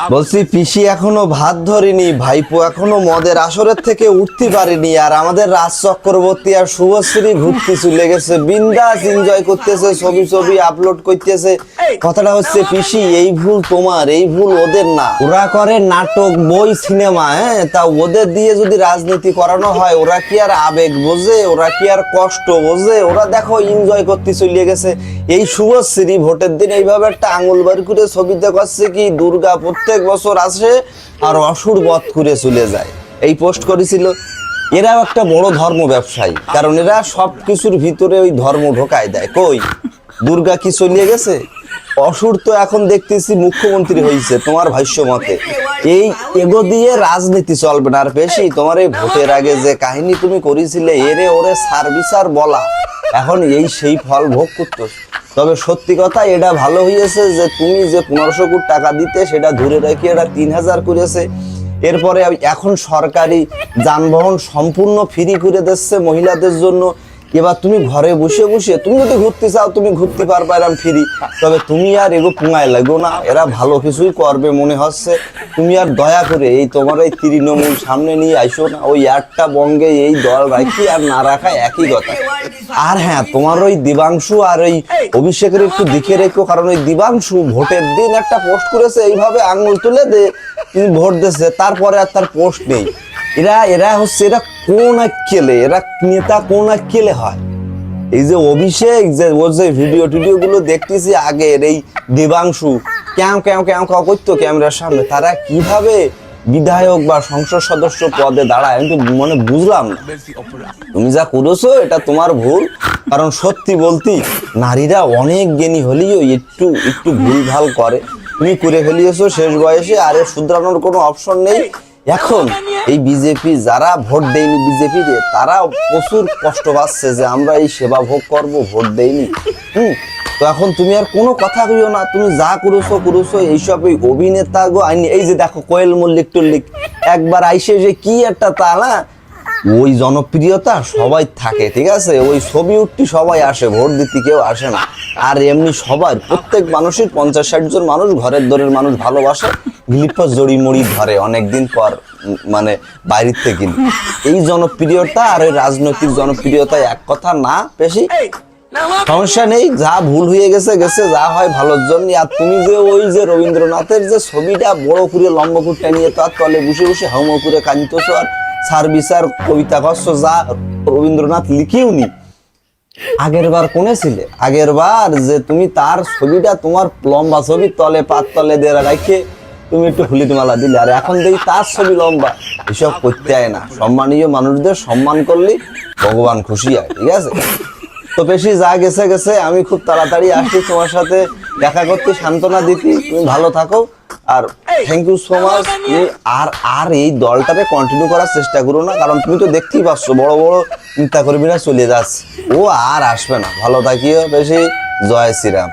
বলছি পিসি এখনো ভাত ধরেনি, ভাইপো এখনো মদের আসরের থেকে উঠতে পারেনি, আর আমাদের রাজ চক্রবর্তী আর শুভশ্রী ঘুরতে চলে গেছে, বিন্দাস এনজয় করতেছে, ছবি ছবি আপলোড করতেছে। কথাটা হচ্ছে পিসি, এই ভুল তোমার, এই ভুল ওদের না। ওরা করে নাটক, বই, সিনেমা, হ্যাঁ, তা ওদের দিয়ে যদি রাজনীতি করানো হয়, ওরা কি আর আবেগ বোঝে? ওরা কি আর কষ্ট বোঝে? ওরা দেখো এনজয় করতে চলে গেছে। এই শুভশ্রী ভোটের দিন এইভাবে একটা আঙুল বার করে ছবি দেখাচ্ছে কি দুর্গা প্রত্যেক বছর আসে আর অসুর বধ করে চলে যায়, এই পোস্ট করেছিল। এরাও একটা বড় ধর্ম ব্যবসায়ী, কারণ এরা সব কিছুর ভিতরে ওই ধর্ম ঢোকায় দেয়। কই দুর্গা কি চলিয়ে গেছে? অসুর তো এখন দেখতেছি মুখ্যমন্ত্রী হয়েছে তোমার ভাষ্য মতে। এই এগো দিয়ে রাজনীতি চলবে না। আর বেশি তোমার এই ভোটের আগে যে কাহিনী তুমি করেছিলে, এরে ওরে সার্ভিসার বলা, এখন এই সেই ফল ভোগ করতো। তবে সত্যি কথা, এটা ভালো হয়েছে যে তুমি যে 1500 কোটি টাকা দিতে সেটা ধরে রেখে এটা 3000 করেছে। এরপরে এখন সরকারি যানবাহন সম্পূর্ণ ফ্রি করে দিচ্ছে মহিলাদের জন্য। এবার তুমি ঘরে বসে বসে তুমি যদি ঘুরতে চাও তুমি ঘুরতে পারবে এরম ফ্রি। তবে তুমি আর এগো পুঙায় লাগো না, এরা ভালো কিছুই করবে মনে হচ্ছে। তুমি আর দয়া করে এই তোমার এই তৃণমূল সামনে নিয়ে আইসো না। ওই একটা বঙ্গে এই দল রাখি আর না রাখা একই কথা। আর হ্যাঁ, তোমার ওই দিবাংশু আর ওই অভিষেকের একটু দেখে রেখো, কারণ ওই দিবাংশু ভোটের দিন একটা পোস্ট করেছে, এইভাবে আঙুল তুলে দে তিনি ভোট দিচ্ছে, তারপরে আর তার পোস্ট নেই। এরা হচ্ছে, এরা কোন আক্কেলে, এরা নেতা কোন আক্কেলে হয়? এই যে অভিষেক যে ওর যে ভিডিও গুলো দেখতেছি আগের, এই দেবাংশু ক্যাম ক্যাম ক্যাম করতো ক্যামেরার সামনে, তারা কিভাবে বিধায়ক বা সংসদ সদস্য পদে দাঁড়ায় আমি তো মানে বুঝলাম না। তুমি যা করেছো এটা তোমার ভুল, কারণ সত্যি বলতে নারীরা অনেক জ্ঞানী হলেও একটু একটু ভুলভাল করে। তুমি করে ফেলিয়েছো শেষ বয়সে, আর শুধরানোর কোনো অপশন নেই। এখন এই বিজেপি যারা ভোট দেয়নি বিজেপিতে, তারা প্রচুর কষ্ট পাচ্ছে যে আমরা এই সেবা ভোগ করব, ভোট দেয়নি। তো এখন তুমি আর কোনো কথা কইও না, তুমি যা করেছো এইসব ওই অভিনেতা গো আইনি। এই যে দেখো কোয়েল মল্লিক টল্লিক একবার আইসে যে কি একটা তা না, ওই জনপ্রিয়তা সবাই থাকে, ঠিক আছে, ওই ছবি উঠতি সবাই আসে, ভোট দিতে কেউ আসে না। আর এমনি সবার প্রত্যেক মানুষের 50-60 জন মানুষ ঘরের দরের মানুষ ভালোবাসে, গ্লিপস জড়ি মড়ি ধরে অনেকদিন পর, মানে বাইরের থেকে। এই জনপ্রিয়তা আর ওই রাজনৈতিক জনপ্রিয়তা এক কথা না বেশি, সমস্যা নেই। যা ভুল হয়ে গেছে গেছে, যা হয় ভালোর জন্য। আর তুমি যে ওই যে রবীন্দ্রনাথের যে ছবিটা বড় করে লম্বা করে নিয়ে তার তলে বসে বসে হাউম করে কাঁদতেছো আর সার্ভিসার কবিতা করছো, যা রবীন্দ্রনাথ লিখিওনি। আগের বার কোনে ছিলে? আগের বার যে তুমি তার ছবিটা তোমার লম্বা ছবি তলে পাত তলে দিয়ে রাখে তুমি একটু হুলিট মালা দিলে, আর এখন দেখি তার ছবি লম্বা। এসব করতে হয় না, সম্মানীয় মানুষদের সম্মান করলে ভগবান খুশি হয়, ঠিক আছে? তো বেশি যা গেছে গেছে, আমি খুব তাড়াতাড়ি আসছি তোমার সাথে দেখা করতে, সান্ত্বনা দিতে। তুমি ভালো থাকো, আর থ্যাংক ইউ সো মাচ। তুমি আর এই দলটাকে কন্টিনিউ করার চেষ্টা করো না, কারণ তুমি তো দেখতেই পাচ্ছ বড় বড় নেতা কর্মীরা চলে যাচ্ছে, ও আর আসবে না। ভালো থাকিও বেশি। জয় শ্রীরাম।